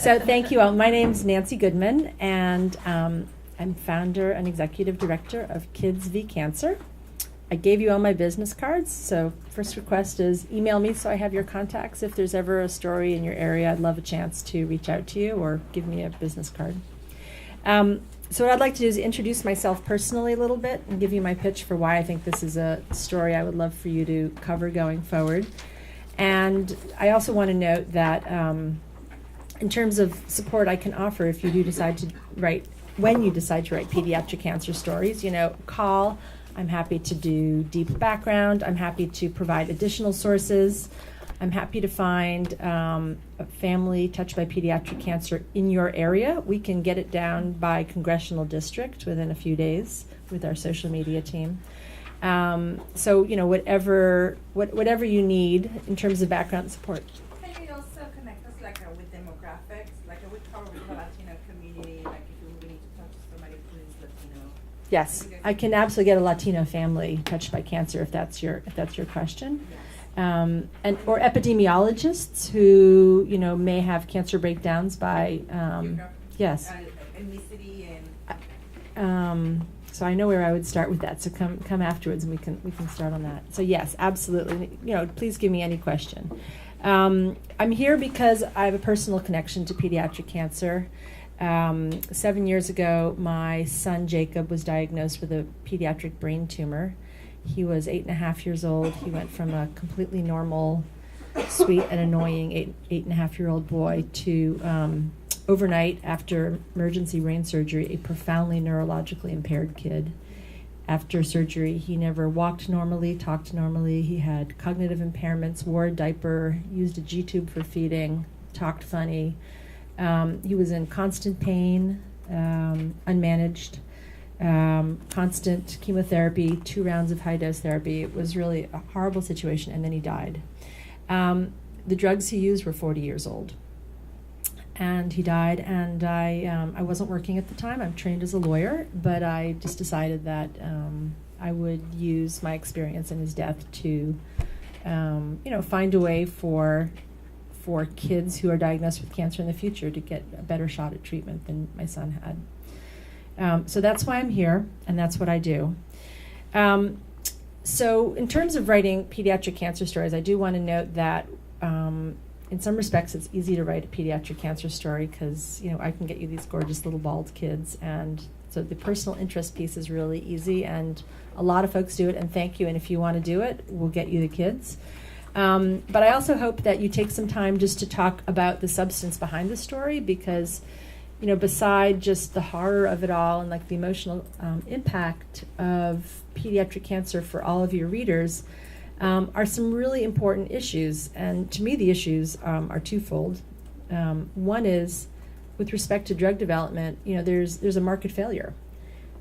So thank you all. My name's Nancy Goodman, and I'm founder and executive director of Kids v. Cancer. I gave you all my business cards, so first request is email me so I have your contacts. If there's ever a story in your area, I'd love a chance to reach out to you or give me a business card. So what I'd like to do is introduce myself personally a little bit and give you my pitch for why I think this is a story I would love for you to cover going forward. And I also want to note that in terms of support I can offer if you do decide to write, when you decide to write pediatric cancer stories, call. I'm happy to do deep background. I'm happy to provide additional sources. I'm happy to find a family touched by pediatric cancer in your area. We can get it down by congressional district within a few days with our social media team. So, whatever you need in terms of background support. Can you also connect us with demographics? We cover with the Latino community, if you really need to talk to somebody who is Latino. Yes, I can absolutely get a Latino family touched by cancer if that's your question. Yes. Or epidemiologists who may have cancer breakdowns by yes. Ethnicity and. So I know where I would start with that. So come afterwards, and we can start on that. So yes, absolutely. Please give me any question. I'm here because I have a personal connection to pediatric cancer. 7 years ago, my son Jacob was diagnosed with a pediatric brain tumor. He was 8.5 years old. He went from a completely normal, sweet and annoying 8.5-year-old boy to overnight, after emergency brain surgery, a profoundly neurologically impaired kid. After surgery, he never walked normally, talked normally. He had cognitive impairments, wore a diaper, used a G-tube for feeding, talked funny. He was in constant pain, unmanaged, constant chemotherapy, 2 rounds of high-dose therapy. It was really a horrible situation, and then he died. The drugs he used were 40 years old. And he died, and I wasn't working at the time. I'm trained as a lawyer, but I just decided that I would use my experience in his death to, find a way for kids who are diagnosed with cancer in the future to get a better shot at treatment than my son had. So that's why I'm here, and that's what I do. So in terms of writing pediatric cancer stories, I do want to note that in some respects, it's easy to write a pediatric cancer story because, I can get you these gorgeous little bald kids. And so the personal interest piece is really easy, and a lot of folks do it, and thank you. And if you want to do it, we'll get you the kids. But I also hope that you take some time just to talk about the substance behind the story because, beside just the horror of it all and the emotional impact of pediatric cancer for all of your readers, are some really important issues. And to me, the issues are twofold. One is, with respect to drug development, there's a market failure.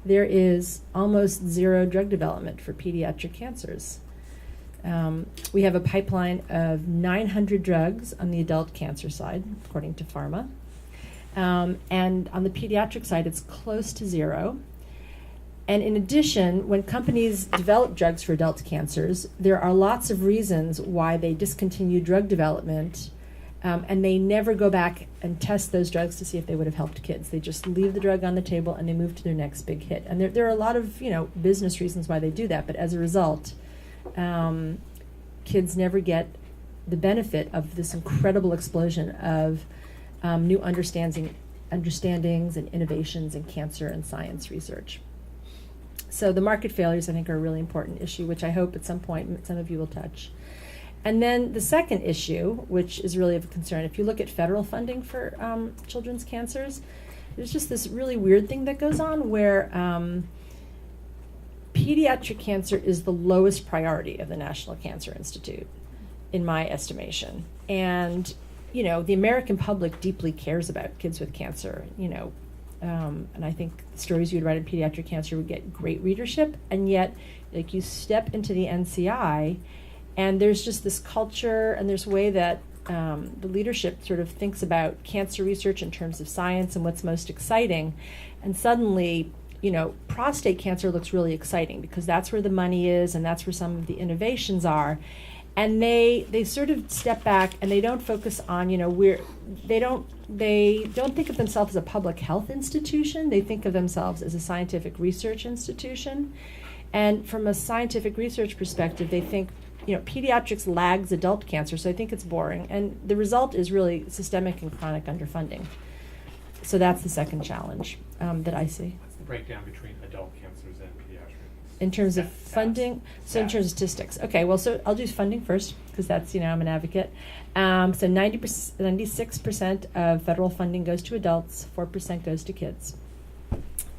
There is almost zero drug development for pediatric cancers. We have a pipeline of 900 drugs on the adult cancer side, according to pharma. And on the pediatric side, it's close to zero. And in addition, when companies develop drugs for adult cancers, there are lots of reasons why they discontinue drug development, and they never go back and test those drugs to see if they would have helped kids. They just leave the drug on the table and they move to their next big hit. And there are a lot of business reasons why they do that, but as a result, kids never get the benefit of this incredible explosion of new understandings and innovations in cancer and science research. So the market failures, I think, are a really important issue, which I hope at some point some of you will touch. And then the second issue, which is really of concern, if you look at federal funding for children's cancers, there's just this really weird thing that goes on where pediatric cancer is the lowest priority of the National Cancer Institute, in my estimation. And, the American public deeply cares about kids with cancer, and I think stories you would write in pediatric cancer would get great readership. And yet, you step into the NCI, and there's just this culture, and there's a way that the leadership sort of thinks about cancer research in terms of science and what's most exciting. And suddenly, prostate cancer looks really exciting because that's where the money is and that's where some of the innovations are. And they sort of step back and they don't focus on, they don't think of themselves as a public health institution. They think of themselves as a scientific research institution. And from a scientific research perspective, they think, pediatrics lags adult cancer, so I think it's boring. And the result is really systemic and chronic underfunding. So that's the second challenge that I see. What's the breakdown between adult cancers and pediatrics? In terms of Stats. funding, so in terms of statistics. Okay, well, so I'll do funding first, because that's, I'm an advocate. So 96% of federal funding goes to adults, 4% goes to kids.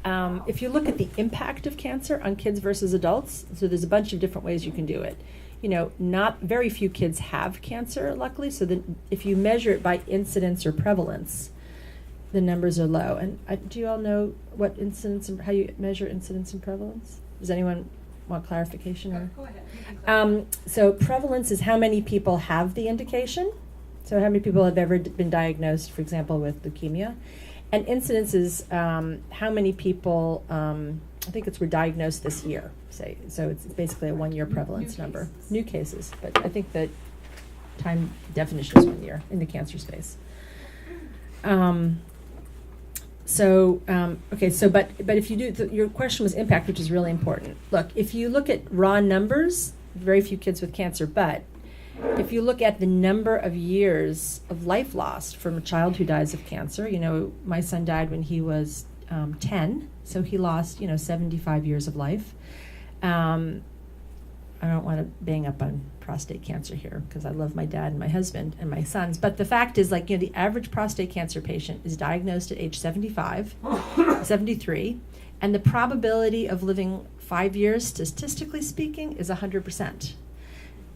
If you look at the impact of cancer on kids versus adults, so there's a bunch of different ways you can do it. Not very few kids have cancer, luckily, so that if you measure it by incidence or prevalence, the numbers are low. And do you all know what incidence and how you measure incidence and prevalence? Does anyone want clarification? Or? Go ahead. So prevalence is how many people have the indication. So how many people have ever been diagnosed, for example, with leukemia. And incidence is how many people, I think were diagnosed this year, say. So it's basically a 1 year prevalence number. New cases. But I think the time definition is 1 year in the cancer space. But if you do, your question was impact, which is really important. Look, if you look at raw numbers, very few kids with cancer, but if you look at the number of years of life lost from a child who dies of cancer, my son died when he was 10, so he lost, 75 years of life. I don't want to bang up on prostate cancer here because I love my dad and my husband and my sons. But the fact is, the average prostate cancer patient is diagnosed at age 75, 73, and the probability of living 5 years, statistically speaking, is 100%.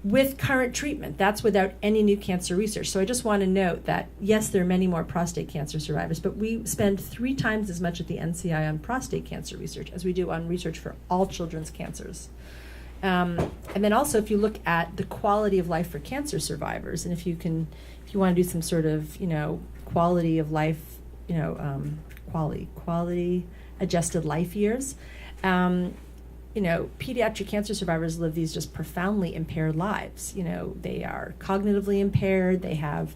With current treatment, that's without any new cancer research. So I just want to note that, yes, there are many more prostate cancer survivors, but we spend 3 times as much at the NCI on prostate cancer research as we do on research for all children's cancers. And then also, if you look at the quality of life for cancer survivors, and if you want to do some sort of, quality of life, quality adjusted life years, pediatric cancer survivors live these just profoundly impaired lives. They are cognitively impaired. They have,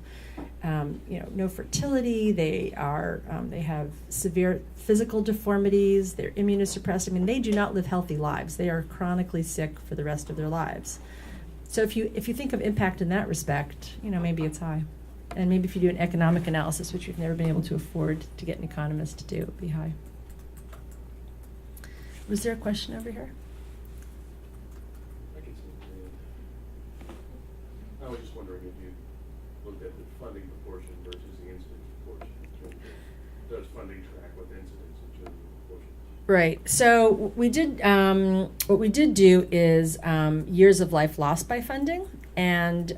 no fertility. They have severe physical deformities. They're immunosuppressed. They do not live healthy lives. They are chronically sick for the rest of their lives. So if you think of impact in that respect, maybe it's high. And maybe if you do an economic analysis, which we've never been able to afford to get an economist to do, it would be high. Was there a question over here? I was just wondering if you looked at the funding proportion versus the incidence proportion. Does funding track with incidence in terms of proportion? Right. So what we did do is years of life lost by funding, and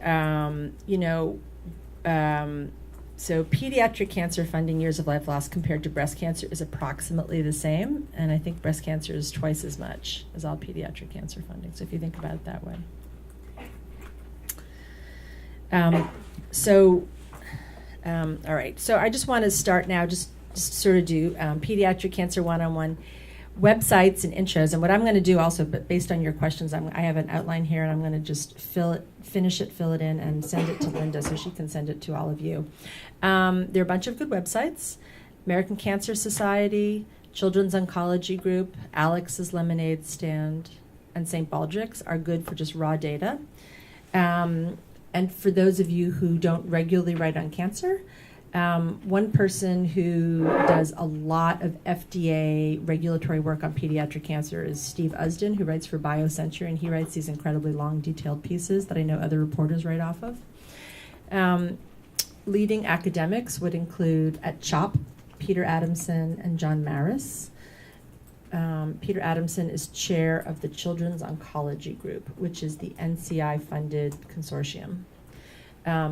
so pediatric cancer funding years of life lost compared to breast cancer is approximately the same, and I think breast cancer is twice as much as all pediatric cancer funding, so if you think about it that way. All right, so I just want to start now, just sort of do pediatric cancer one-on-one websites and intros, and what I'm going to do also, but based on your questions, I have an outline here, and I'm going to just fill it in, and send it to Linda so she can send it to all of you. There are a bunch of good websites: American Cancer Society, Children's Oncology Group, Alex's Lemonade Stand, and St. Baldrick's are good for just raw data. And for those of you who don't regularly write on cancer, one person who does a lot of FDA regulatory work on pediatric cancer is Steve Usden, who writes for BioCenture, and he writes these incredibly long, detailed pieces that I know other reporters write off of. Leading academics would include at CHOP, Peter Adamson and John Maris. Peter Adamson is chair of the Children's Oncology Group, which is the NCI-funded consortium.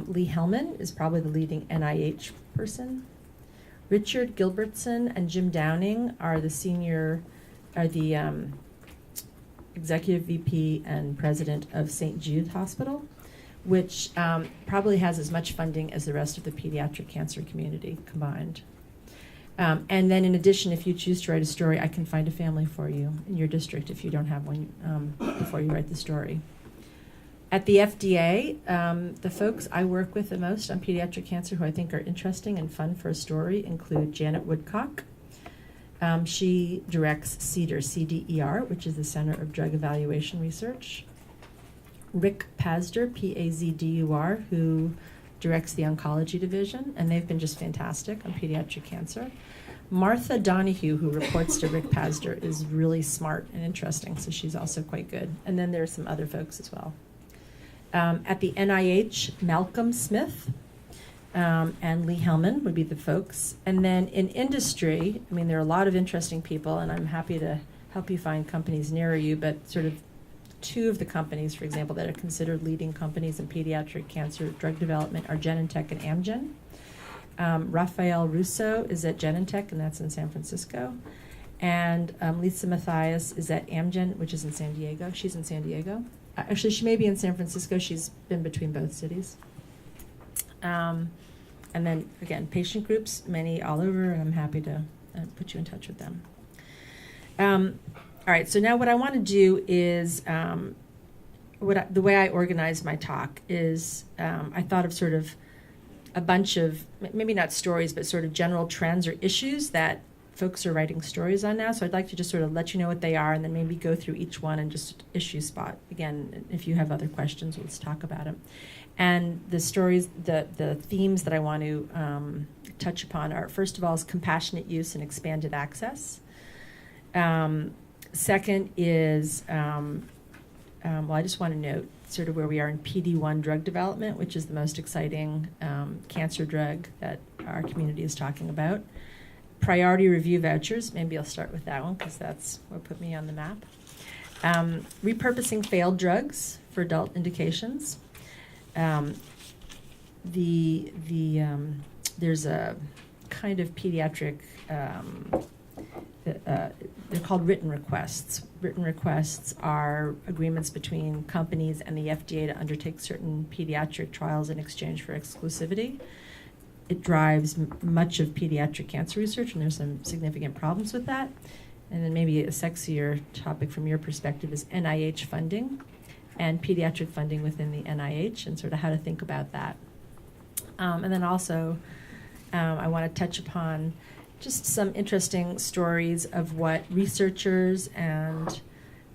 Lee Hellman is probably the leading NIH person. Richard Gilbertson and Jim Downing are the executive VP and president of St. Jude Hospital, which probably has as much funding as the rest of the pediatric cancer community combined. And then in addition, if you choose to write a story, I can find a family for you in your district if you don't have one before you write the story. At the FDA, the folks I work with the most on pediatric cancer who I think are interesting and fun for a story include Janet Woodcock. She directs CDER, CDER, which is the Center of Drug Evaluation Research. Rick Pazdur, P-A-Z-D-U-R, who directs the oncology division, and they've been just fantastic on pediatric cancer. Martha Donahue, who reports to Rick Pazdur, is really smart and interesting, so she's also quite good. And then there are some other folks as well. At the NIH, Malcolm Smith and Lee Hellman would be the folks. And then in industry, I mean, there are a lot of interesting people, and I'm happy to help you find companies nearer you, but sort of two of the companies, for example, that are considered leading companies in pediatric cancer drug development are Genentech and Amgen. Rafael Russo is at Genentech, and that's in San Francisco. And Lisa Mathias is at Amgen, which is in San Diego. She's in San Diego. Actually, she may be in San Francisco. She's been between both cities. And then, again, patient groups, many all over, and I'm happy to put you in touch with them. All right, so now what I want to do is, the way I organized my talk is I thought of sort of a bunch of, maybe not stories, but sort of general trends or issues that folks are writing stories on now. So I'd like to just sort of let you know what they are and then maybe go through each one and just issue spot. Again, if you have other questions, let's talk about them. And the stories, the themes that I want to touch upon are, first of all, is compassionate use and expanded access. Second is, well, I just want to note sort of where we are in PD-1 drug development, which is the most exciting cancer drug that our community is talking about. Priority review vouchers, maybe I'll start with that one because that's what put me on the map. Repurposing failed drugs for adult indications. There's a kind of pediatric, they're called written requests. Written requests are agreements between companies and the FDA to undertake certain pediatric trials in exchange for exclusivity. It drives much of pediatric cancer research, and there's some significant problems with that. And then maybe a sexier topic from your perspective is NIH funding and pediatric funding within the NIH and sort of how to think about that. And then also, I want to touch upon just some interesting stories of what researchers and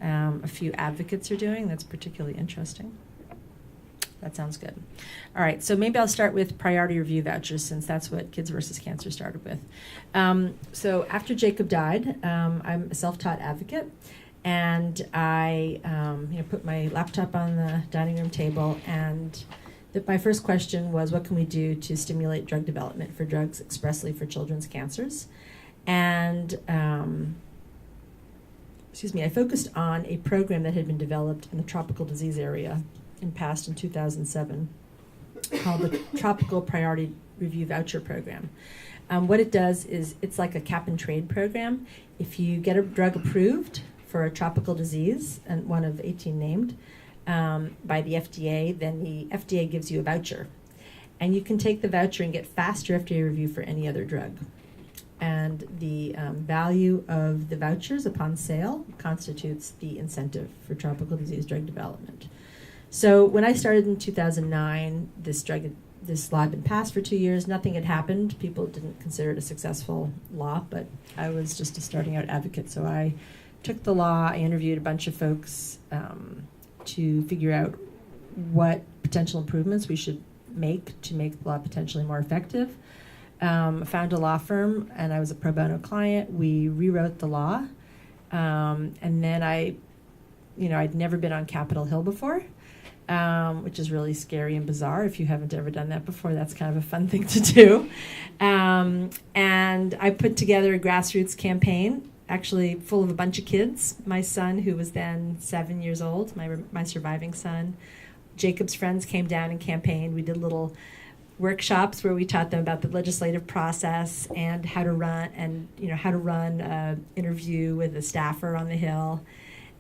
a few advocates are doing that's particularly interesting. That sounds good. All right, so maybe I'll start with priority review vouchers since that's what Kids vs. Cancer started with. So after Jacob died, I'm a self-taught advocate, and I put my laptop on the dining room table, and my first question was, what can we do to stimulate drug development for drugs expressly for children's cancers? And I focused on a program that had been developed in the tropical disease area and passed in 2007 called the Tropical Priority Review Voucher Program. What it does is it's like a cap and trade program. If you get a drug approved for a tropical disease, and one of 18 named, by the FDA, then the FDA gives you a voucher. And you can take the voucher and get faster FDA review for any other drug. And the value of the vouchers upon sale constitutes the incentive for tropical disease drug development. So when I started in 2009, this law had been passed for 2 years. Nothing had happened. People didn't consider it a successful law, but I was just a starting out advocate. So I took the law, I interviewed a bunch of folks to figure out what potential improvements we should make to make the law potentially more effective. Found a law firm, and I was a pro bono client. We rewrote the law, and then I'd never been on Capitol Hill before, which is really scary and bizarre. If you haven't ever done that before, that's kind of a fun thing to do. And I put together a grassroots campaign, actually full of a bunch of kids. My son, who was then 7 years old, my surviving son, Jacob's friends came down and campaigned. We did little workshops where we taught them about the legislative process and how to run an interview with a staffer on the Hill.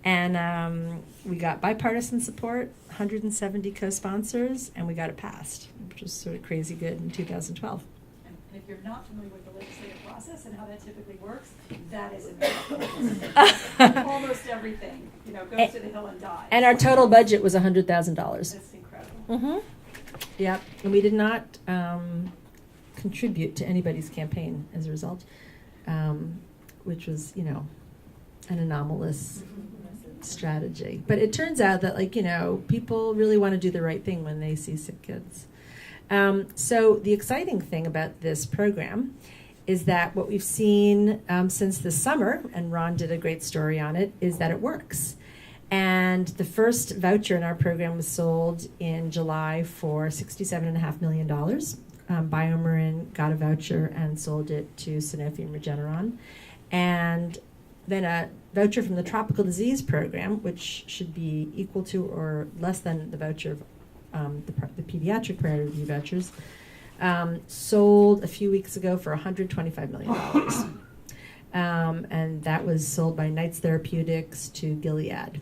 And we got bipartisan support, 170 co-sponsors, and we got it passed, which was sort of crazy good in 2012. If you're not familiar with the legislative process and how that typically works, that is amazing. Almost everything, goes to the hill and dies. And our total budget was $100,000. That's incredible. Mm-hmm. Yep. And we did not contribute to anybody's campaign as a result, which was, an anomalous strategy. But it turns out that, people really want to do the right thing when they see sick kids. So the exciting thing about this program is that what we've seen since the summer, and Ron did a great story on it, is that it works. And the first voucher in our program was sold in July for $67.5 million. BioMarin got a voucher and sold it to Sanofi and Regeneron. And then a voucher from the Tropical Disease Program, which should be equal to or less than the voucher of the Pediatric priority review vouchers, sold a few weeks ago for $125 million. And that was sold by Knights Therapeutics to Gilead.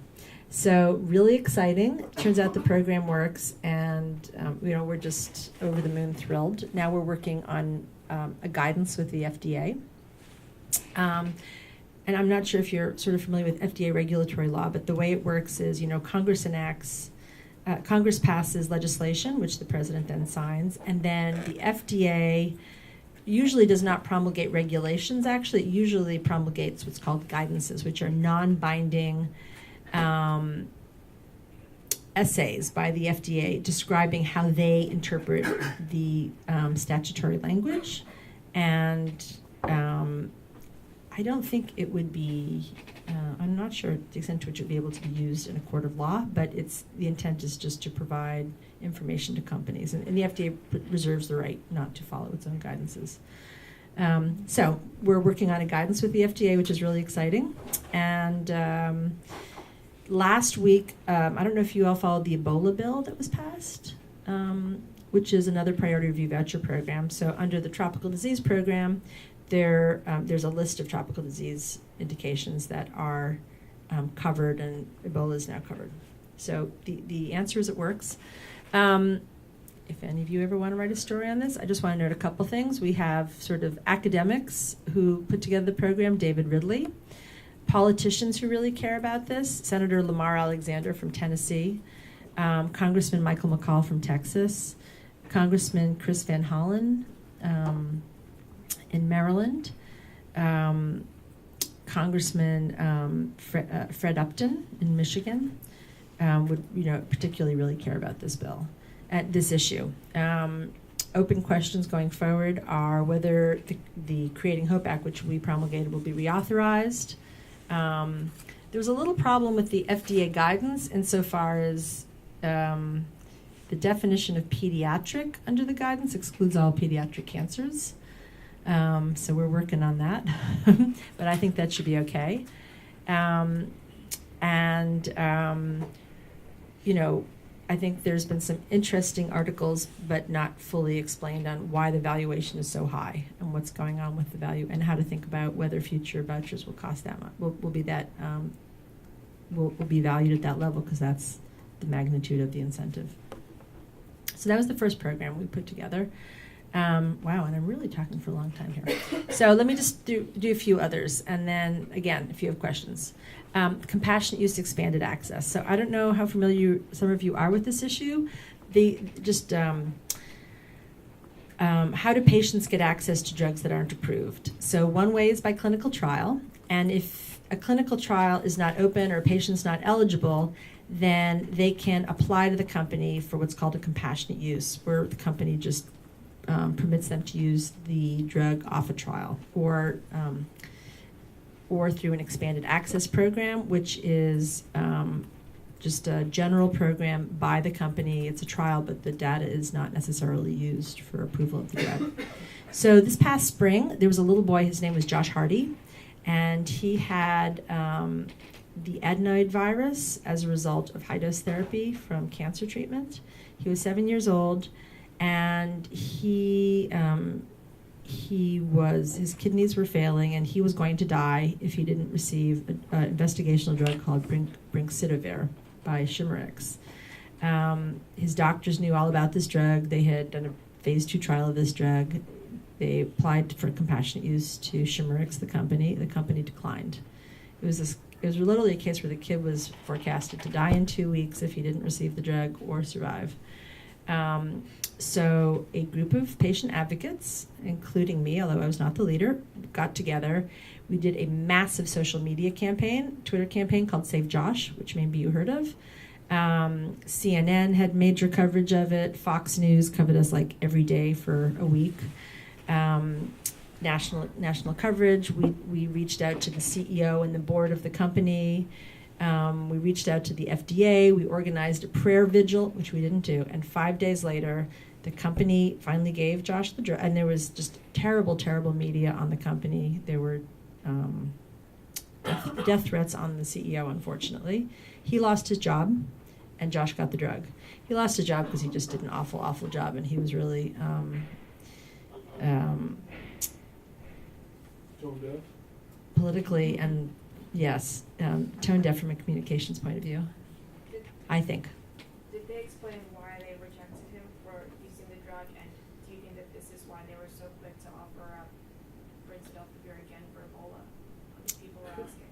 So really exciting. Turns out the program works, and we're just over the moon thrilled. Now we're working on a guidance with the FDA. And I'm not sure if you're sort of familiar with FDA regulatory law, but the way it works is, Congress passes legislation, which the president then signs, and then the FDA usually does not promulgate regulations. Actually, it usually promulgates what's called guidances, which are non-binding essays by the FDA describing how they interpret the statutory language. And I don't think it would be, I'm not sure the extent to which it would be able to be used in a court of law, but the intent is just to provide information to companies. And the FDA reserves the right not to follow its own guidances. So we're working on a guidance with the FDA, which is really exciting. And last week, I don't know if you all followed the Ebola bill that was passed, which is another priority review voucher program. So under the Tropical Disease Program, there's a list of tropical disease indications that are covered, and Ebola is now covered. So the answer is it works. If any of you ever want to write a story on this, I just want to note a couple things. We have sort of academics who put together the program, David Ridley, politicians who really care about this, Senator Lamar Alexander from Tennessee, Congressman Michael McCall from Texas, Congressman Chris Van Hollen in Maryland, Congressman Fred Upton in Michigan would particularly really care about this bill, at this issue. Open questions going forward are whether the Creating Hope Act, which we promulgated, will be reauthorized. There was a little problem with the FDA guidance insofar as the definition of pediatric under the guidance excludes all pediatric cancers. So we're working on that, but I think that should be okay. I think there's been some interesting articles, but not fully explained on why the valuation is so high and what's going on with the value and how to think about whether future vouchers will cost that much, will be valued at that level, because that's the magnitude of the incentive. So that was the first program we put together. Wow, and I'm really talking for a long time here. So let me just do a few others, and then, again, if you have questions. Compassionate use, expanded access. So I don't know how familiar some of you are with this issue. How do patients get access to drugs that aren't approved? So one way is by clinical trial, and if a clinical trial is not open or a patient's not eligible, then they can apply to the company for what's called a compassionate use, where the company just permits them to use the drug off a trial, or through an expanded access program, which is just a general program by the company. It's a trial, but the data is not necessarily used for approval of the drug. So this past spring, there was a little boy, his name was Josh Hardy, and he had the adenoid virus as a result of high-dose therapy from cancer treatment. He was 7 years old, and his kidneys were failing, and he was going to die if he didn't receive an investigational drug called Brincidovir by Chimerix. His doctors knew all about this drug. They had done a phase 2 trial of this drug. They applied for compassionate use to Chimerix, the company. The company declined. It was literally a case where the kid was forecasted to die in 2 weeks if he didn't receive the drug or survive. So a group of patient advocates, including me, although I was not the leader, got together. We did a massive social media campaign, Twitter campaign called Save Josh, which maybe you heard of. CNN had major coverage of it. Fox News covered us like every day for a week. National coverage. We reached out to the CEO and the board of the company. We reached out to the FDA. We organized a prayer vigil, which we didn't do. And 5 days later, the company finally gave Josh the drug. And there was just terrible, terrible media on the company. There were death threats on the CEO, unfortunately. He lost his job, and Josh got the drug. He lost his job because he just did an awful, awful job, and he was really Tone deaf? politically and, yes, tone deaf from a communications point of view, I think. Did they explain why they rejected him for using the drug, and do you think that this is why they were so quick to offer up Brincidofovir again for Ebola? Because people were asking.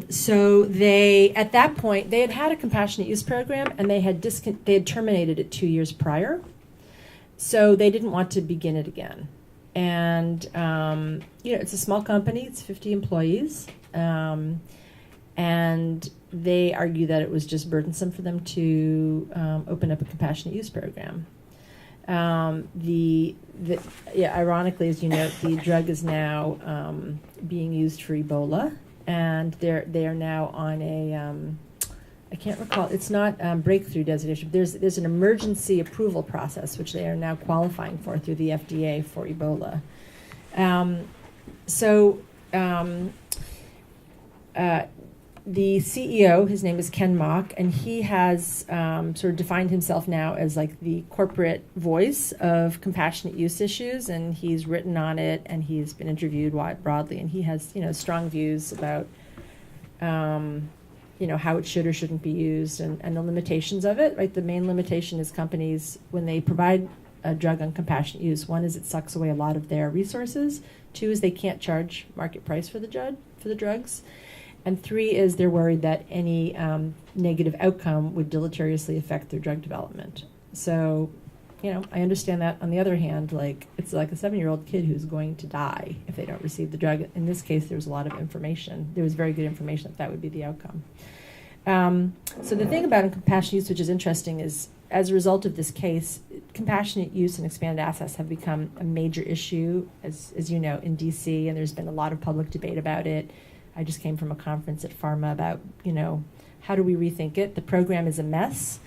So they, at that point, they had a compassionate use program, and they had terminated it 2 years prior. So they didn't want to begin it again. And, it's a small company, it's 50 employees. And they argue that it was just burdensome for them to open up a compassionate use program. Ironically, as you know, the drug is now being used for Ebola, and they are now on a I can't recall. It's not breakthrough designation. There's an emergency approval process which they are now qualifying for through the FDA for Ebola. The CEO, his name is Ken Mock, and he has sort of defined himself now as like the corporate voice of compassionate use issues, and he's written on it, and he's been interviewed broadly, and he has strong views about how it should or shouldn't be used, and the limitations of it. Right, the main limitation is companies when they provide a drug on compassionate use. One is it sucks away a lot of their resources. 2 is they can't charge market price for the drugs. And 3 is they're worried that any negative outcome would deleteriously affect their drug development. So, I understand that. On the other hand, it's like a 7-year-old kid who's going to die if they don't receive the drug. In this case, there was a lot of information. There was very good information that would be the outcome. So the thing about compassionate use, which is interesting, is as a result of this case, compassionate use and expanded access have become a major issue, as you know, in DC, and there's been a lot of public debate about it. I just came from a conference at Pharma about, how do we rethink it? The program is a mess.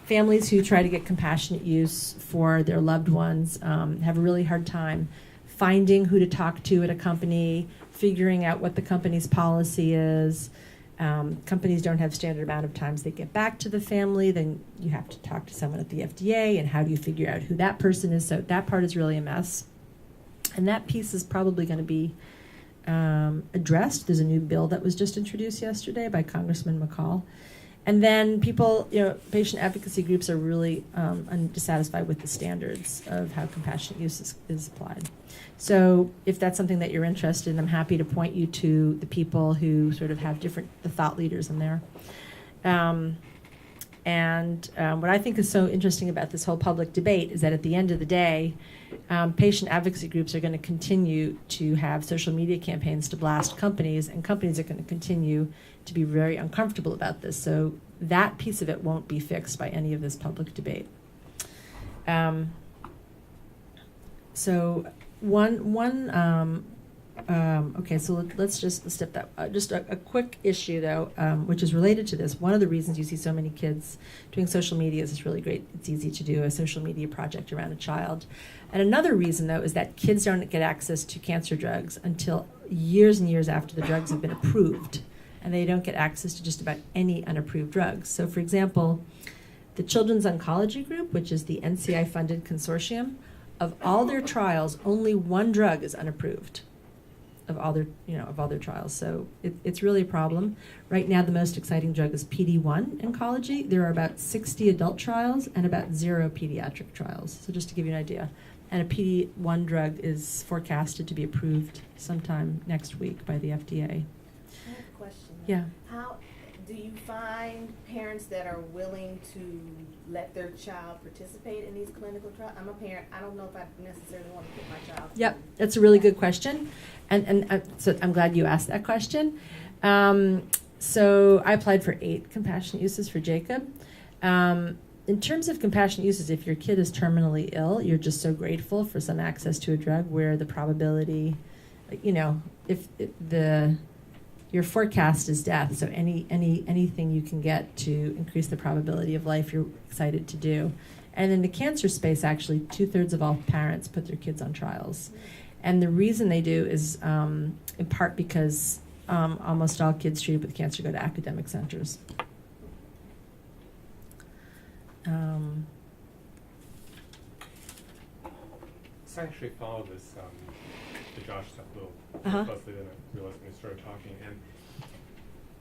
Families who try to get compassionate use for their loved ones have a really hard time finding who to talk to at a company, figuring out what the company's policy is. Companies don't have standard amount of times they get back to the family. Then you have to talk to someone at the FDA, and how do you figure out who that person is? So that part is really a mess. And that piece is probably going to be addressed. There's a new bill that was just introduced yesterday by Congressman McCall. And then people, patient advocacy groups are really dissatisfied with the standards of how compassionate use is applied. So if that's something that you're interested in, I'm happy to point you to the people who sort of have the thought leaders in there. What I think is so interesting about this whole public debate is that at the end of the day, patient advocacy groups are going to continue to have social media campaigns to blast companies, and companies are going to continue to be very uncomfortable about this. So that piece of it won't be fixed by any of this public debate. Let's just step that. Just a quick issue, though, which is related to this. One of the reasons you see so many kids doing social media is it's really great. It's easy to do a social media project around a child. And another reason, though, is that kids don't get access to cancer drugs until years and years after the drugs have been approved. And they don't get access to just about any unapproved drugs. So, for example, the Children's Oncology Group, which is the NCI-funded consortium, of all their trials, only one drug is unapproved. of all their trials. So it's really a problem. Right now, the most exciting drug is PD-1 oncology. There are about 60 adult trials and about 0 pediatric trials. So just to give you an idea. And a PD-1 drug is forecasted to be approved sometime next week by the FDA. I have a question. Yeah. How do you find parents that are willing to let their child participate in these clinical trials? I'm a parent. I don't know if I necessarily want to put my child. Yep, that's a really good question, and so I'm glad you asked that question. So I applied for 8 compassionate uses for Jacob. In terms of compassionate uses, if your kid is terminally ill, you're just so grateful for some access to a drug where the probability, if your forecast is death, so anything you can get to increase the probability of life, you're excited to do. And in the cancer space, actually, 2/3 of all parents put their kids on trials. And the reason they do is in part because almost all kids treated with cancer go to academic centers. So I actually follow this, the Josh stuff a little Uh-huh. closely than I realized when we started talking. And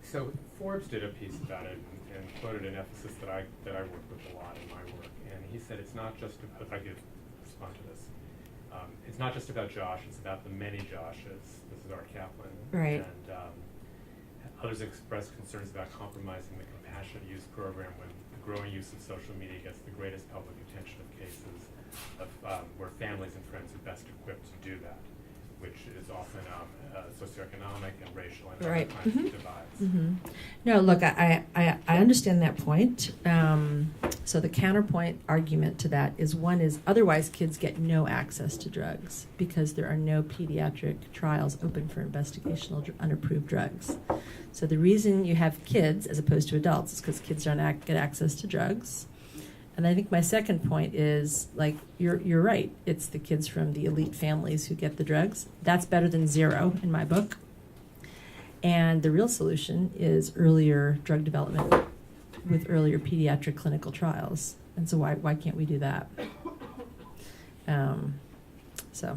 so Forbes did a piece about it and quoted an ethicist that I work with a lot in my work. And he said it's not just, if I could respond to this, it's not just about Josh, it's about the many Joshes. This is Art Kaplan. Right. And others expressed concerns about compromising the compassionate use program when the growing use of social media gets the greatest public attention of cases of where families and friends are best equipped to do that, which is often socioeconomic and racial and Right. other kinds Mhm. of divides. Mm-hmm. No, look, I understand that point. So the counterpoint argument to that is one is otherwise kids get no access to drugs because there are no pediatric trials open for investigational unapproved drugs. So the reason you have kids as opposed to adults is because kids don't get access to drugs. And I think my second point is, like, you're right. It's the kids from the elite families who get the drugs. That's better than 0 in my book. And the real solution is earlier drug development with earlier pediatric clinical trials. And so why can't we do that? So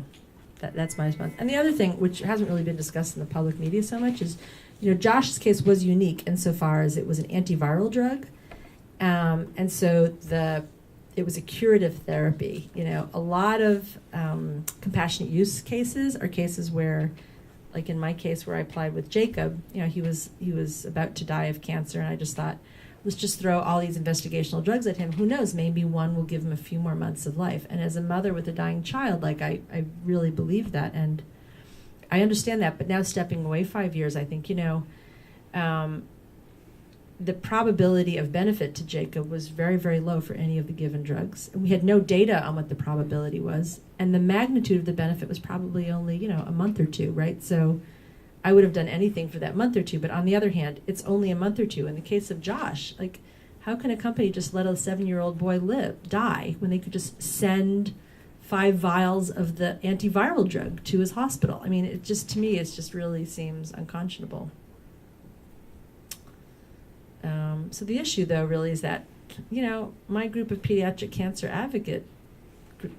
that's my response. And the other thing, which hasn't really been discussed in the public media so much, is, Josh's case was unique insofar as it was an antiviral drug. And so it was a curative therapy. A lot of compassionate use cases are cases where, like in my case where I applied with Jacob, he was about to die of cancer, and I just thought, let's just throw all these investigational drugs at him. Who knows? Maybe one will give him a few more months of life. And as a mother with a dying child, I really believe that, and I understand that. But now stepping away 5 years, I think the probability of benefit to Jacob was very, very low for any of the given drugs. And we had no data on what the probability was. And the magnitude of the benefit was probably only, a month or 2, right? So I would have done anything for that month or 2. But on the other hand, it's only a month or 2. In the case of Josh, how can a company just let a 7-year-old boy die when they could just send 5 vials of the antiviral drug to his hospital? I mean, to me, it just really seems unconscionable. So the issue, though, really is that, my group of pediatric cancer advocate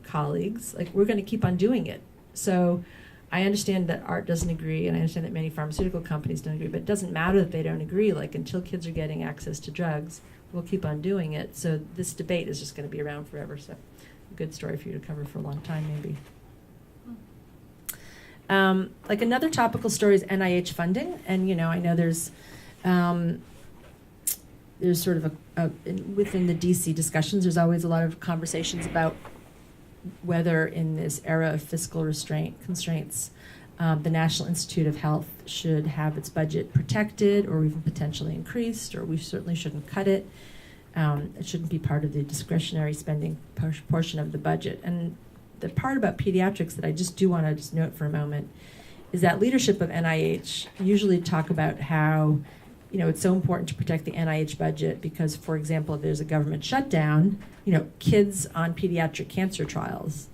colleagues, we're going to keep on doing it. So I understand that Art doesn't agree, and I understand that many pharmaceutical companies don't agree, but it doesn't matter that they don't agree. Until kids are getting access to drugs, we'll keep on doing it. So this debate is just going to be around forever. So a good story for you to cover for a long time, maybe. Another topical story is NIH funding. And, I know there's sort of within the DC discussions, there's always a lot of conversations about whether in this era of fiscal constraints, the National Institute of Health should have its budget protected or even potentially increased, or we certainly shouldn't cut it. It shouldn't be part of the discretionary spending portion of the budget. And the part about pediatrics that I just do want to just note for a moment is that leadership of NIH usually talk about how it's so important to protect the NIH budget because, for example, if there's a government shutdown, kids on pediatric cancer trials,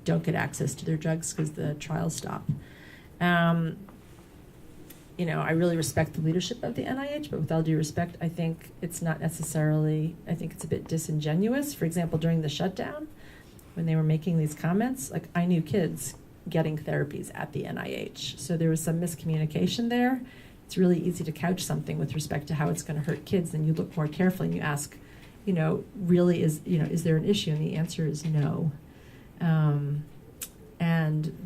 don't get access to their drugs because the trials stop. I really respect the leadership of the NIH, but with all due respect, I think it's not necessarily, I think it's a bit disingenuous. For example, during the shutdown, when they were making these comments, I knew kids getting therapies at the NIH. So there was some miscommunication there. It's really easy to couch something with respect to how it's going to hurt kids. Then you look more carefully and you ask, really is there an issue? And the answer is no. And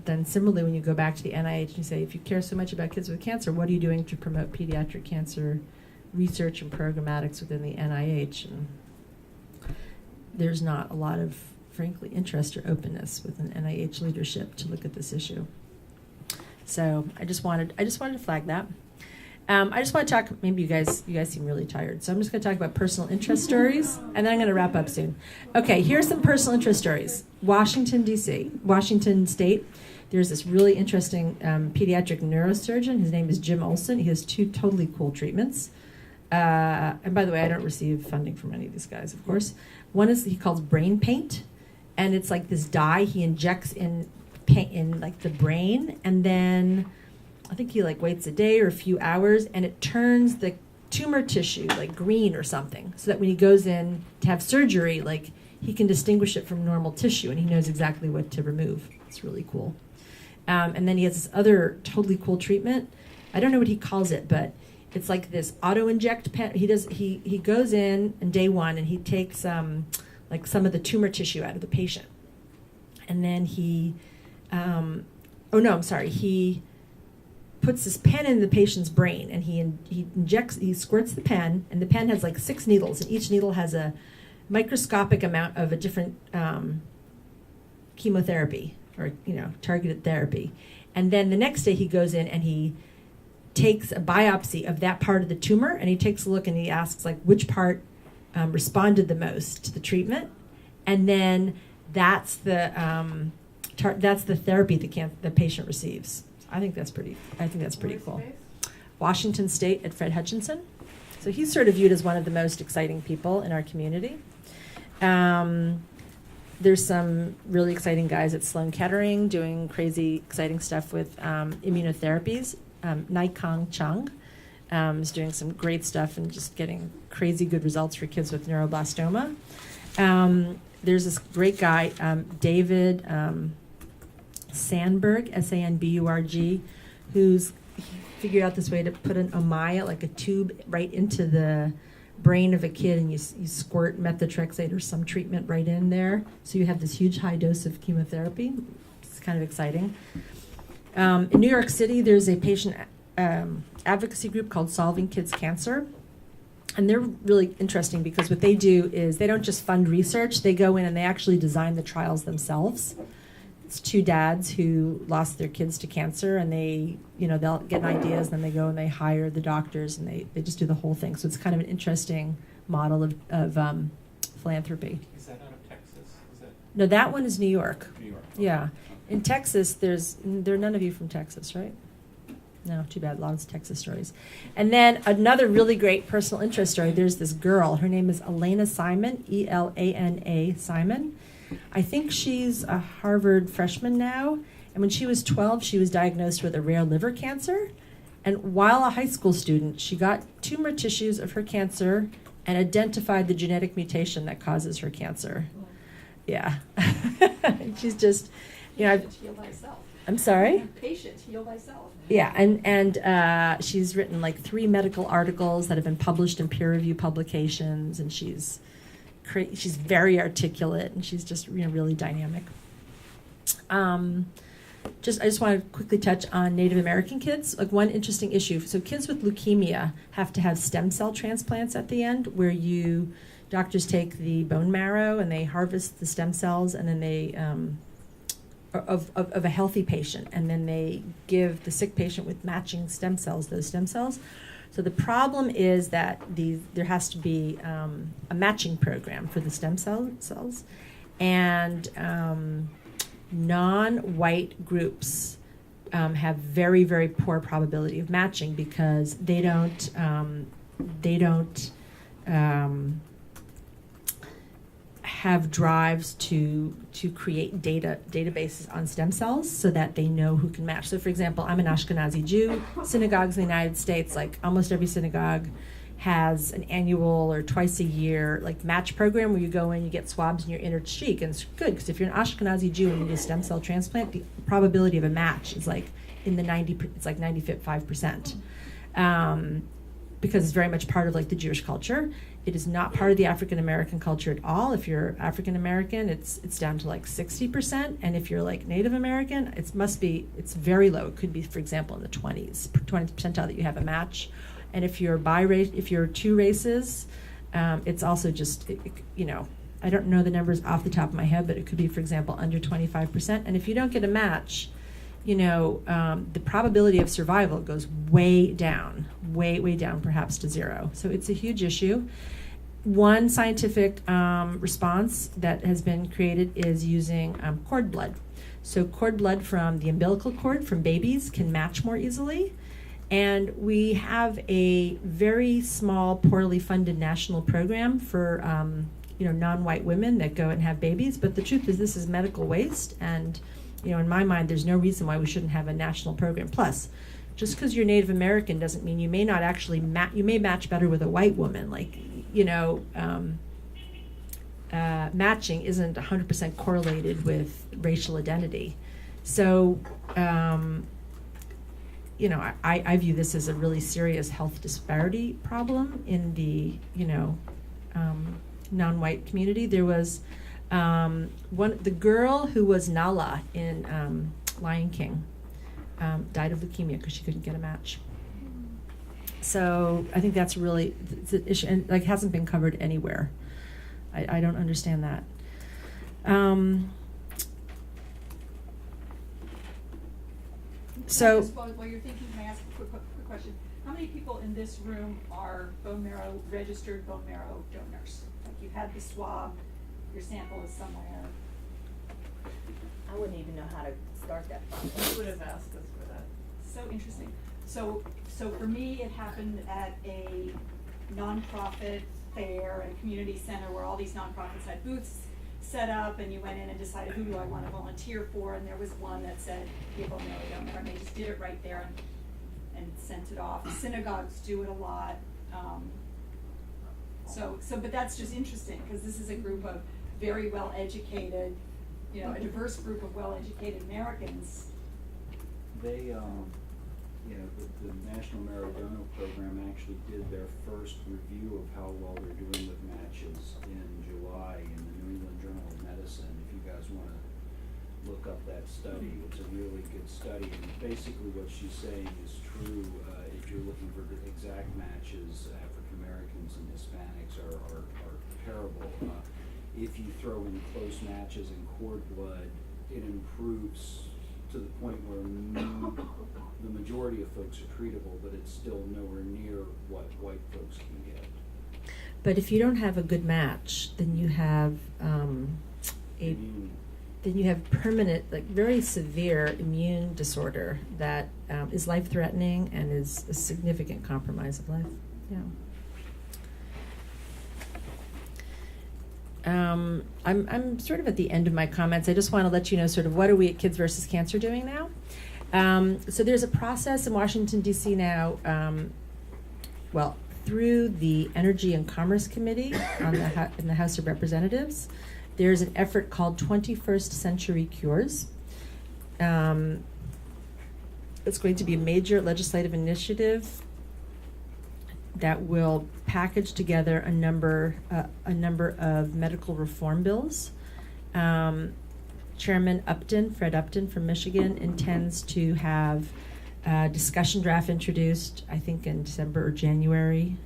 then similarly, when you go back to the NIH and you say, if you care so much about kids with cancer, what are you doing to promote pediatric cancer research and programmatics within the NIH? And there's not a lot of, frankly, interest or openness within NIH leadership to look at this issue. So I just wanted to flag that. I just want to talk. Maybe you guys seem really tired, so I'm just going to talk about personal interest stories, and then I'm going to wrap up soon. Okay, here's some personal interest stories. Washington D.C., Washington State. There's this really interesting pediatric neurosurgeon. His name is Jim Olson. He has 2 totally cool treatments. And by the way, I don't receive funding from any of these guys, of course. One is he calls brain paint, and it's like this dye he injects in paint in like the brain, and then I think he waits a day or a few hours, and it turns the tumor tissue green or something, so that when he goes in to have surgery, he can distinguish it from normal tissue, and he knows exactly what to remove. It's really cool. And then he has this other totally cool treatment. I don't know what he calls it, but it's like this auto-inject pen. He goes in day 1, and he takes some of the tumor tissue out of the patient, and then he puts this pen in the patient's brain, and he squirts the pen, and the pen has 6 needles, and each needle has a microscopic amount of a different chemotherapy or targeted therapy. And then the next day he goes in and he takes a biopsy of that part of the tumor, and he takes a look and he asks which part responded the most to the treatment, and then that's the therapy the patient receives. I think that's pretty cool. Washington State at Fred Hutchinson. So he's sort of viewed as one of the most exciting people in our community. There's some really exciting guys at Sloan Kettering doing crazy, exciting stuff with immunotherapies. Naikang Chung is doing some great stuff and just getting crazy good results for kids with neuroblastoma. There's this great guy, David Sandberg, Sanburg, who's figured out this way to put an Ommaya, a tube, right into the brain of a kid, and you squirt methotrexate or some treatment right in there. So you have this huge high dose of chemotherapy. It's kind of exciting. In New York City, there's a patient advocacy group called Solving Kids Cancer. And they're really interesting because what they do is they don't just fund research, they go in and they actually design the trials themselves. It's 2 dads who lost their kids to cancer, and they'll get ideas, and then they go and they hire the doctors, and they just do the whole thing. So it's kind of an interesting model of philanthropy. Is that out of Texas? No, that one is New York. New York. Yeah. In Texas, there are none of you from Texas, right? No, too bad. Lots of Texas stories. And then another really great personal interest story. There's this girl. Her name is Elena Simon, Elana Simon. I think she's a Harvard freshman now. And when she was 12, she was diagnosed with a rare liver cancer. And while a high school student, she got tumor tissues of her cancer and identified the genetic mutation that causes her cancer. Yeah. She's just, Patient, heal thyself. I'm sorry? Patient, heal thyself. Yeah, and she's written 3 medical articles that have been published in peer-reviewed publications, and she's very articulate, and she's just really dynamic. I just want to quickly touch on Native American kids. One interesting issue. So kids with leukemia have to have stem cell transplants at the end, where doctors take the bone marrow and they harvest the stem cells, and then they of a healthy patient, and then they give the sick patient with matching stem cells those stem cells. So the problem is that there has to be a matching program for the stem cells, and non-white groups have very, very poor probability of matching because they don't have drives to create databases on stem cells so that they know who can match. So for example, I'm an Ashkenazi Jew. Synagogues in the United States, almost every synagogue has an annual or twice a year like match program where you go in, you get swabs in your inner cheek, and it's good because if you're an Ashkenazi Jew and you need a stem cell transplant, the probability of a match is like in the 95%, because it's very much part of like the Jewish culture. It is not part of the African American culture at all. If you're African American, it's down to like 60%, and if you're like Native American, it's very low. It could be, for example, in the 20 percentile that you have a match. And if you're if you're two races, it's also just, I don't know the numbers off the top of my head, but it could be, for example, under 25%. And if you don't get a match, the probability of survival goes way down, perhaps to zero. So it's a huge issue. One scientific response that has been created is using cord blood. So cord blood from the umbilical cord from babies can match more easily. And we have a very small, poorly funded national program for non-white women that go and have babies. But the truth is, this is medical waste, and in my mind, there's no reason why we shouldn't have a national program. Plus, just because you're Native American doesn't mean you may not actually you may match better with a white woman. Like, matching isn't 100% correlated with racial identity. So, I view this as a really serious health disparity problem in the, non-white community. There was the girl who was Nala in Lion King died of leukemia because she couldn't get a match. So I think that's really it's an issue, and like hasn't been covered anywhere. I don't understand that. So, while you're thinking, can I ask a quick question? How many people in this room are registered bone marrow donors? Like you've had the swab, your sample is somewhere. I wouldn't even know how to start that process. You would have asked us for that. So interesting. So for me, it happened at a nonprofit fair at a community center where all these nonprofits had booths set up, and you went in and decided, who do I want to volunteer for? And there was one that said, be a bone marrow donor, and they just did it right there and sent it off. Synagogues do it a lot. But that's just interesting because this is a group of very well educated, a diverse group of well educated Americans. They, the National Marrow Donor Program actually did their first review of how well they're doing with matches in July in the New England Journal of Medicine. If you guys want to look up that study, it's a really good study. And basically what she's saying is true. If you're looking for exact matches, African Americans and Hispanics are terrible. If you throw in close matches and cord blood, it improves to the point where the majority of folks are treatable, but it's still nowhere near what white folks can get. But if you don't have a good match, then you have permanent, like very severe immune disorder that is life-threatening and is a significant compromise of life. Yeah. I'm sort of at the end of my comments. I just want to let you know sort of what are we at Kids versus Cancer doing now. So there's a process in Washington, D.C. now, through the Energy and Commerce Committee in the House of Representatives. There's an effort called 21st Century Cures. It's going to be a major legislative initiative that will package together a number of medical reform bills. Chairman Fred Upton from Michigan, intends to have a discussion draft introduced, I think in December or January,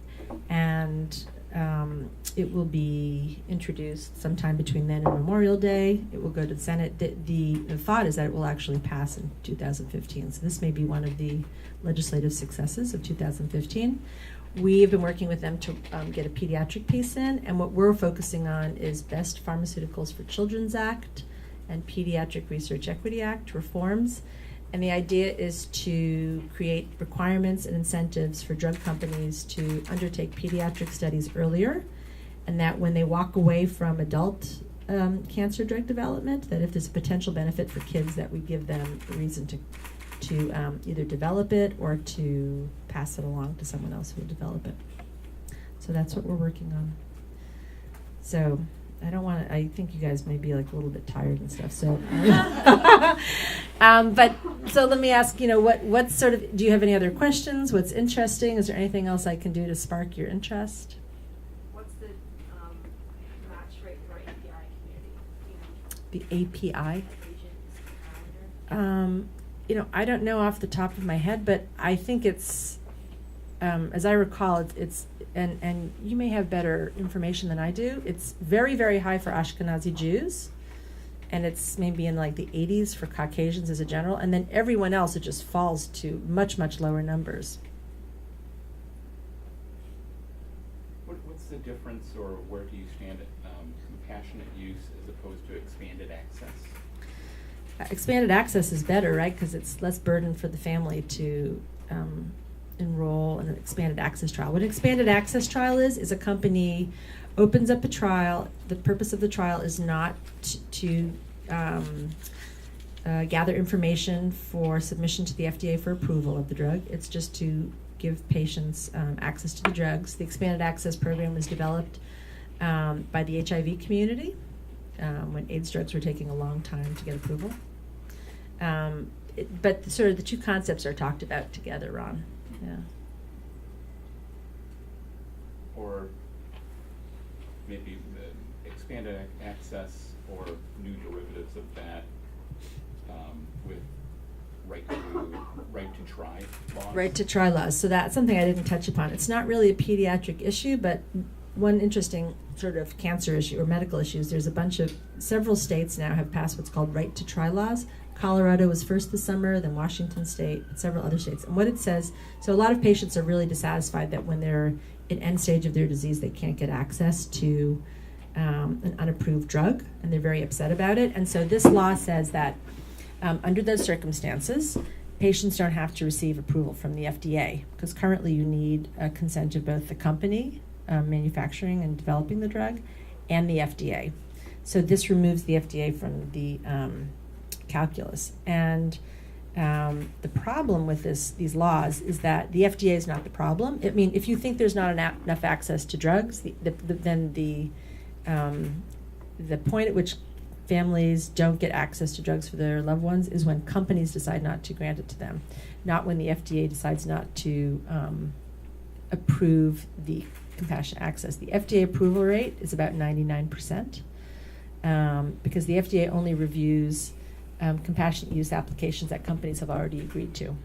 and it will be introduced sometime between then and Memorial Day. It will go to the Senate. The thought is that it will actually pass in 2015, so this may be one of the legislative successes of 2015. We have been working with them to get a pediatric piece in, and what we're focusing on is Best Pharmaceuticals for Children's Act and Pediatric Research Equity Act reforms. And the idea is to create requirements and incentives for drug companies to undertake pediatric studies earlier, and that when they walk away from adult cancer drug development, that if there's a potential benefit for kids, that we give them a reason to either develop it or to pass it along to someone else who will develop it. So that's what we're working on. So I don't want to, I think you guys may be like a little bit tired and stuff. So, but so let me ask, what sort of, do you have any other questions? What's interesting? Is there anything else I can do to spark your interest? What's the match rate for API community? Do you know? The API? Calendar? I don't know off the top of my head, but I think it's, as I recall, it's and you may have better information than I do. It's very, very high for Ashkenazi Jews, and it's maybe in like the 80s for Caucasians as a general, and then everyone else, it just falls to much, much lower numbers. What's the difference, or where do you stand at compassionate use as opposed to expanded access? Expanded access is better, right? Because it's less burden for the family to enroll in an expanded access trial. What an expanded access trial is a company opens up a trial. The purpose of the trial is not to gather information for submission to the FDA for approval of the drug. It's just to give patients access to the drugs. The expanded access program was developed by the HIV community when AIDS drugs were taking a long time to get approval. But sort of the two concepts are talked about together, Ron. Yeah. Or maybe the expanded access or new derivatives of that with right to try laws? Right to try laws. So that's something I didn't touch upon. It's not really a pediatric issue, but one interesting sort of cancer issue or medical issues, there's several states now have passed what's called right to try laws. Colorado was first this summer, then Washington State, and several other states. And what it says, so a lot of patients are really dissatisfied that when they're in end stage of their disease, they can't get access to an unapproved drug, and they're very upset about it. And so this law says that under those circumstances, patients don't have to receive approval from the FDA, because currently you need a consent of both the company manufacturing and developing the drug and the FDA. So this removes the FDA from the calculus. And the problem with these laws is that the FDA is not the problem. I mean, if you think there's not enough access to drugs, then the point at which families don't get access to drugs for their loved ones is when companies decide not to grant it to them, not when the FDA decides not to approve the compassionate access. The FDA approval rate is about 99%, because the FDA only reviews compassionate use applications that companies have already agreed to.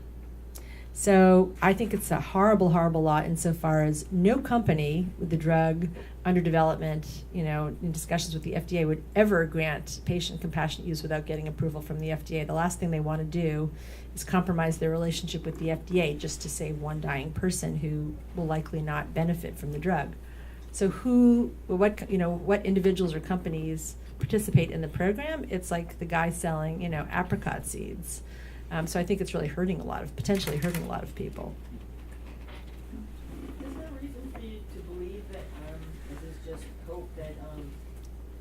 So I think it's a horrible, horrible law insofar as no company with the drug under development, in discussions with the FDA would ever grant patient compassionate use without getting approval from the FDA. The last thing they want to do is compromise their relationship with the FDA just to save one dying person who will likely not benefit from the drug. So what individuals or companies participate in the program? It's like the guy selling, apricot seeds. So I think it's really potentially hurting a lot of people. Is there a reason for you to believe that this is just hope that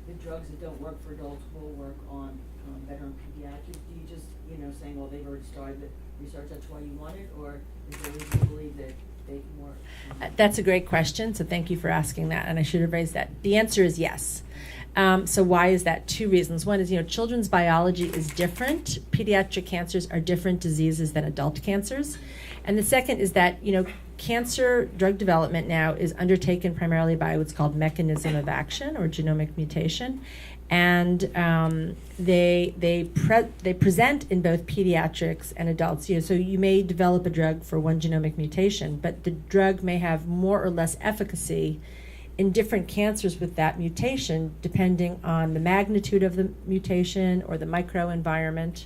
the drugs that don't work for adults will work on better on pediatrics? Do you just, saying, well, they've already started the research, that's why you want it? Or is there a reason to believe that they can work? That's a great question, so thank you for asking that, and I should have raised that. The answer is yes. So why is that? Two reasons. One is, children's biology is different. Pediatric cancers are different diseases than adult cancers. And the second is that, cancer drug development now is undertaken primarily by what's called mechanism of action or genomic mutation. And they present in both pediatrics and adults. So you may develop a drug for one genomic mutation, but the drug may have more or less efficacy in different cancers with that mutation, depending on the magnitude of the mutation or the microenvironment.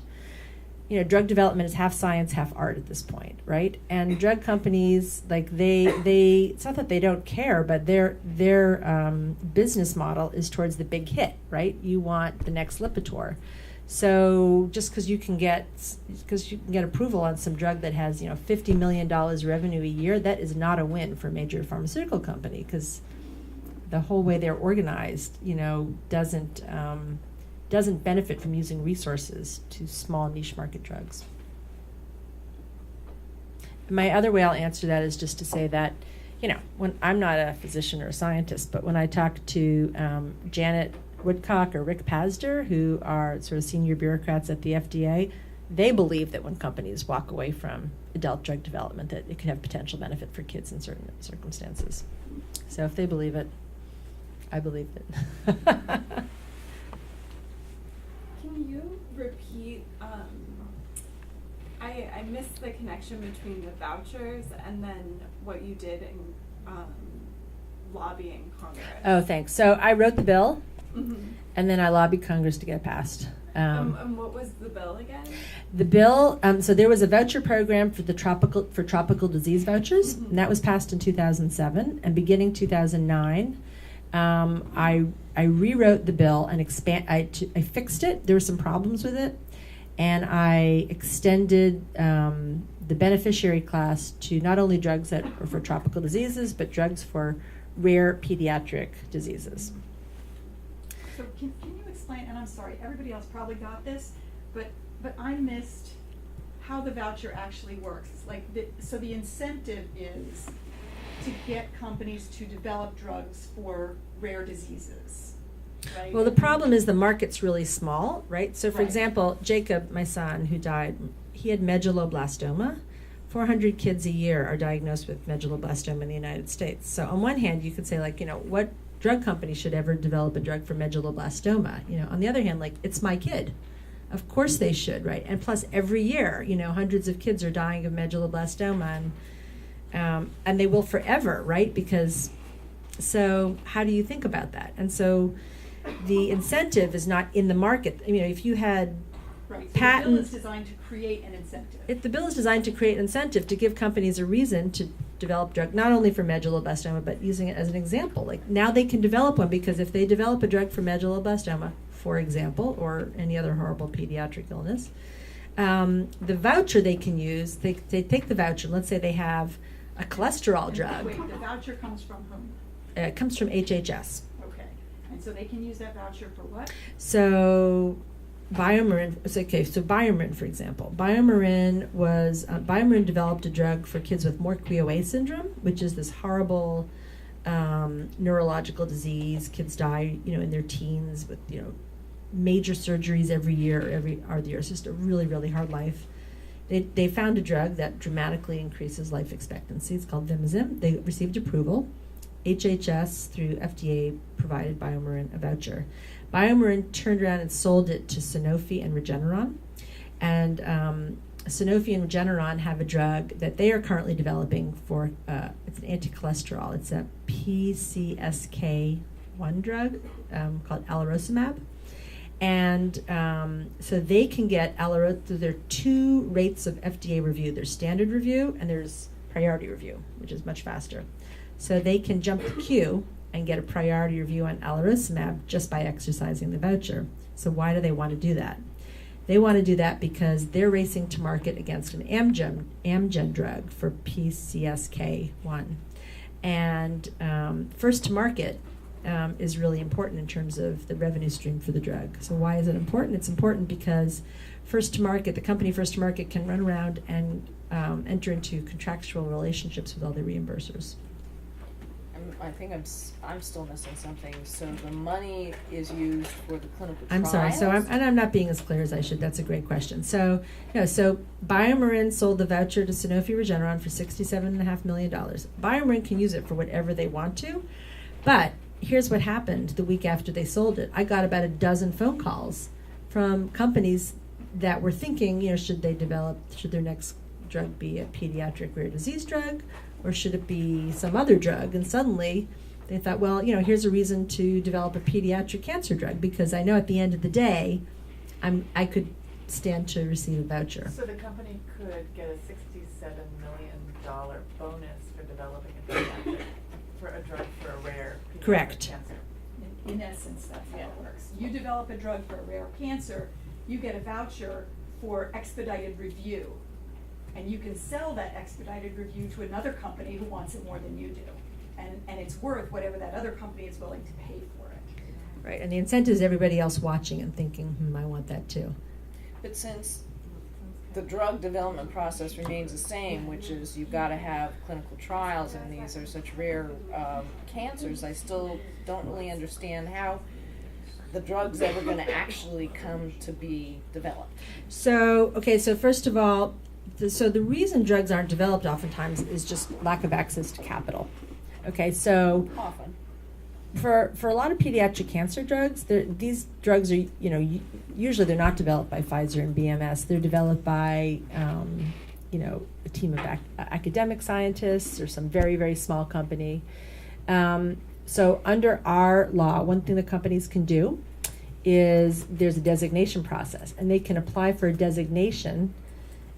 Drug development is half science, half art at this point, right? And drug companies, it's not that they don't care, but their business model is towards the big hit, right? You want the next Lipitor. So just because you can get approval on some drug that has $50 million revenue a year, that is not a win for a major pharmaceutical company, because the whole way they're organized, doesn't benefit from using resources to small niche market drugs. My other way I'll answer that is just to say that, when I'm not a physician or a scientist, but when I talk to Janet Woodcock or Rick Pazder, who are sort of senior bureaucrats at the FDA, they believe that when companies walk away from adult drug development, that it could have potential benefit for kids in certain circumstances. So if they believe it, I believe it. Can you repeat, I missed the connection between the vouchers and then what you did in lobbying Congress. Oh, thanks. So I wrote the bill, Mm-hmm. and then I lobbied Congress to get it passed. And what was the bill again? The bill, so there was a voucher program for tropical disease vouchers, Mm-hmm. and that was passed in 2007. And beginning 2009, I rewrote the bill and I fixed it. There were some problems with it, and I extended the beneficiary class to not only drugs that are for tropical diseases, but drugs for rare pediatric diseases. So can you explain, and I'm sorry, everybody else probably got this, but I missed how the voucher actually works. Like, so the incentive is to get companies to develop drugs for rare diseases, right? Well, the problem is the market's really small, right? So, for Right. example, Jacob, my son, who died, he had medulloblastoma. 400 kids a year are diagnosed with medulloblastoma in the United States. So on one hand, you could say, like, what drug company should ever develop a drug for medulloblastoma? On the other hand, like, it's my kid. Of course they should, right? And plus, every year, hundreds of kids are dying of medulloblastoma, and they will forever, right? So how do you think about that? And so the incentive is not in the market. If you had Right, so patent, the bill is designed to create an incentive. the bill is designed to create an incentive to give companies a reason to develop drug, not only for medulloblastoma, but using it as an example. Like, now they can develop one, because if they develop a drug for medulloblastoma, for example, or any other horrible pediatric illness, the voucher they can use, they take the voucher, let's say they have a cholesterol And drug. Wait, the voucher comes from whom? It comes from HHS. Okay, and so they can use that voucher for what? So BioMarin, so BioMarin, for example. BioMarin developed a drug for kids with Morquio syndrome, which is this horrible neurological disease. Kids die, in their teens with, major surgeries every year. It's just a really, really hard life. They found a drug that dramatically increases life expectancy. It's called Vimizim. They received approval. HHS, through FDA, provided BioMarin a voucher. BioMarin turned around and sold it to Sanofi and Regeneron. And Sanofi and Regeneron have a drug that they are currently developing for, it's an anti-cholesterol. It's a PCSK1 drug called alirocimab. And so they can get so there are two rates of FDA review. There's standard review and there's priority review, which is much faster. So they can jump the queue and get a priority review on alirocimab just by exercising the voucher. So why do they want to do that? They want to do that because they're racing to market against an Amgen drug for PCSK1. And first to market is really important in terms of the revenue stream for the drug. So why is it important? It's important because the company first to market can run around and enter into contractual relationships with all the reimbursers. I think I'm still missing something. So the money is used for the clinical I'm trials? sorry. I'm not being as clear as I should. That's a great question. So BioMarin sold the voucher to Sanofi Regeneron for $67.5 million. BioMarin can use it for whatever they want to, but here's what happened the week after they sold it. I got about a dozen phone calls from companies that were thinking, should their next drug be a pediatric rare disease drug, or should it be some other drug? And suddenly they thought, well, here's a reason to develop a pediatric cancer drug, because I know at the end of the day, I could stand to receive a voucher. So the company could get a $67 million bonus for developing a pediatric, for a drug for a rare pediatric Correct. cancer. In essence, that's how it works. You develop a drug for a rare cancer, you get a voucher for expedited review. And you can sell that expedited review to another company who wants it more than you do. And it's worth whatever that other company is willing to pay for it. Right, and the incentive is everybody else watching and thinking, I want that too. But since the drug development process remains the same, which is you've got to have clinical trials, and these are such rare cancers. I still don't really understand how the drug's ever going to actually come to be developed. So, okay, so first of all, the reason drugs aren't developed oftentimes is just lack of access to capital. Okay, so Often. for a lot of pediatric cancer drugs, these drugs are, usually they're not developed by Pfizer and BMS. They're developed by, a team of academic scientists or some very, very small company. So under our law, one thing the companies can do is there's a designation process, and they can apply for a designation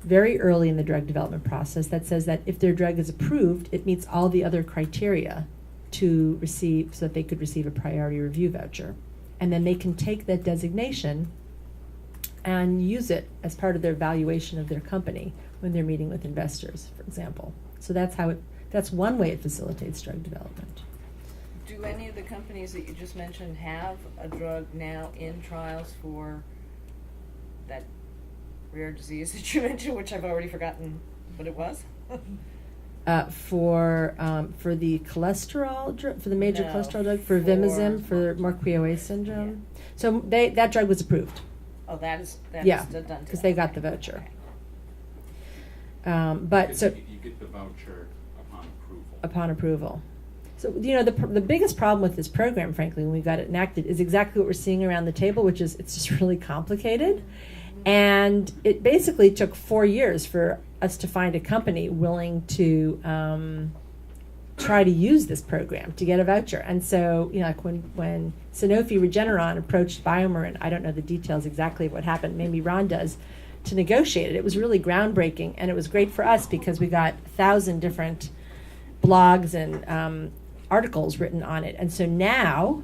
very early in the drug development process that says that if their drug is approved, it meets all the other criteria to receive, so that they could receive a priority review voucher. And then they can take that designation and use it as part of their valuation of their company when they're meeting with investors, for example. So that's one way it facilitates drug development. Do any of the companies that you just mentioned have a drug now in trials for that rare disease that you mentioned, which I've already forgotten what it was? For the cholesterol for the major No, cholesterol drug, for Vimizim, for Merck-Whitney syndrome. Yeah. So that drug was approved. Oh, that's Yeah, done today. because they got the Okay. voucher. Okay. But so You get the voucher upon approval. upon approval. So, the biggest problem with this program, frankly, when we got it enacted, is exactly what we're seeing around the table, which is it's just really complicated. And it basically took 4 years for us to find a company willing to try to use this program to get a voucher. And so, like when Sanofi Regeneron approached BioMarin, I don't know the details exactly of what happened, maybe Ron does, to negotiate it was really groundbreaking. And it was great for us because we got 1,000 different blogs and articles written on it. And so now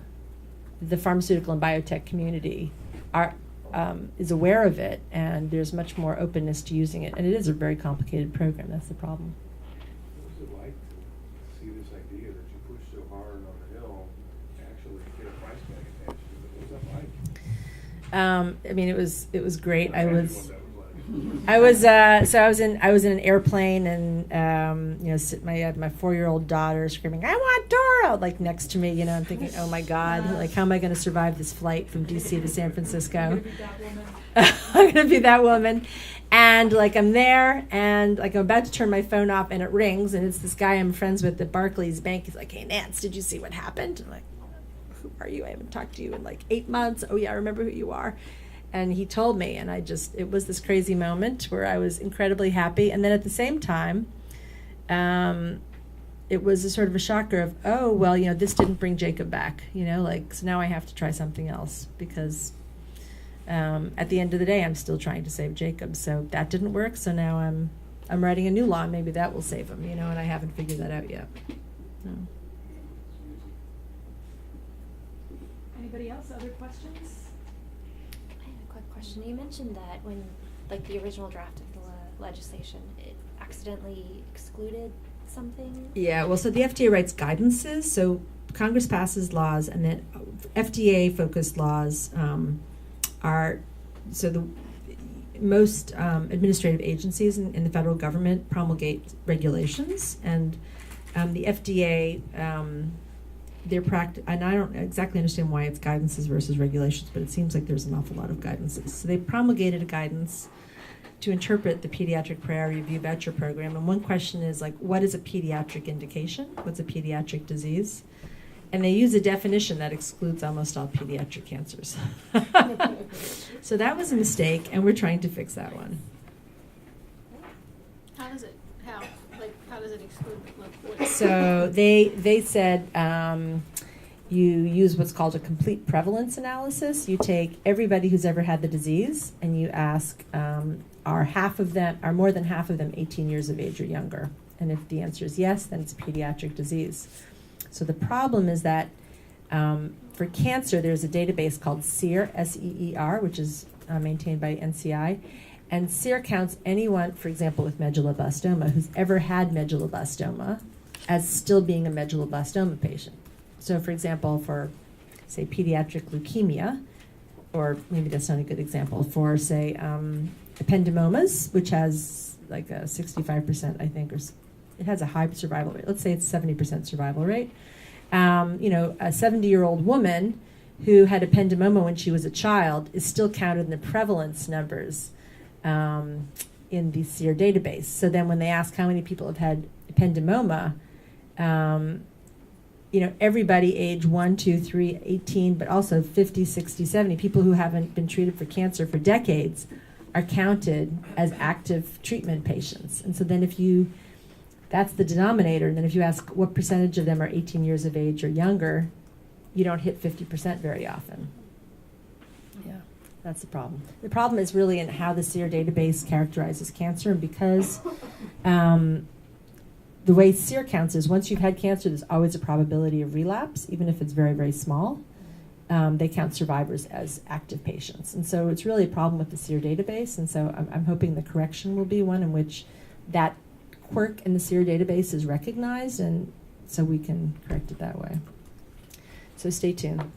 the pharmaceutical and biotech community is aware of it, and there's much more openness to using it. And it is a very complicated program. That's the problem. What was it like to see this idea that you pushed so hard on the Hill to actually get a price tag attached to it? What was that like? I mean, it was great. I Imagine was. what that was like. I was in an airplane, and I had my 4-year-old daughter screaming, "I want Dora!" like next to me. I'm thinking, oh my God, like how am I going to survive this flight from DC to San Francisco? I'm going to be that woman. And like I'm there, and like I'm about to turn my phone off, and it rings, and it's this guy I'm friends with at Barclays Bank. He's like, "Hey Nance, did you see what happened?" I'm like, "Who are you? I haven't talked to you in like 8 months." "Oh yeah, I remember who you are." And he told me, and it was this crazy moment where I was incredibly happy. And then at the same time, it was a sort of a shocker of, oh, well, this didn't bring Jacob back, so now I have to try something else because at the end of the day, I'm still trying to save Jacob. So that didn't work. So now I'm writing a new law, and maybe that will save him, and I haven't figured that out yet. No. Anybody else, other questions? I have a quick question. You mentioned that when, the original draft of the legislation, it accidentally excluded something. Yeah, well, so the FDA writes guidances. So Congress passes laws, and then FDA-focused laws are, so the most administrative agencies in the federal government promulgate regulations, and the FDA, and I don't exactly understand why it's guidances versus regulations, but it seems like there's an awful lot of guidances. So they promulgated a guidance to interpret the Pediatric Priority Review Voucher Program. And one question is, what is a pediatric indication? What's a pediatric disease? And they use a definition that excludes almost all pediatric cancers. So that was a mistake, and we're trying to fix that one. How does it exclude, what? So they said you use what's called a complete prevalence analysis. You take everybody who's ever had the disease, and you ask, are more than half of them 18 years of age or younger? And if the answer is yes, then it's a pediatric disease. So the problem is that for cancer, there's a database called SEER, S-E-E-R, which is maintained by NCI. And SEER counts anyone, for example, with medulloblastoma, who's ever had medulloblastoma as still being a medulloblastoma patient. So, for example, for, say, pediatric leukemia, or maybe that's not a good example, for, say, ependymomas, which has like a 65%, I think, it has a high survival rate. Let's say it's 70% survival rate. A 70-year-old woman who had ependymoma when she was a child is still counted in the prevalence numbers in the SEER database. So then when they ask how many people have had ependymoma, everybody age 1, 2, 3, 18, but also 50, 60, 70, people who haven't been treated for cancer for decades are counted as active treatment patients. And so then that's the denominator, and then if you ask what percentage of them are 18 years of age or younger, you don't hit 50% very often. Yeah, that's the problem. The problem is really in how the SEER database characterizes cancer, and because the way SEER counts is once you've had cancer, there's always a probability of relapse, even if it's very, very small. They count survivors as active patients. And so it's really a problem with the SEER database, and so I'm hoping the correction will be one in which that quirk in the SEER database is recognized, and so we can correct it that way. So stay tuned.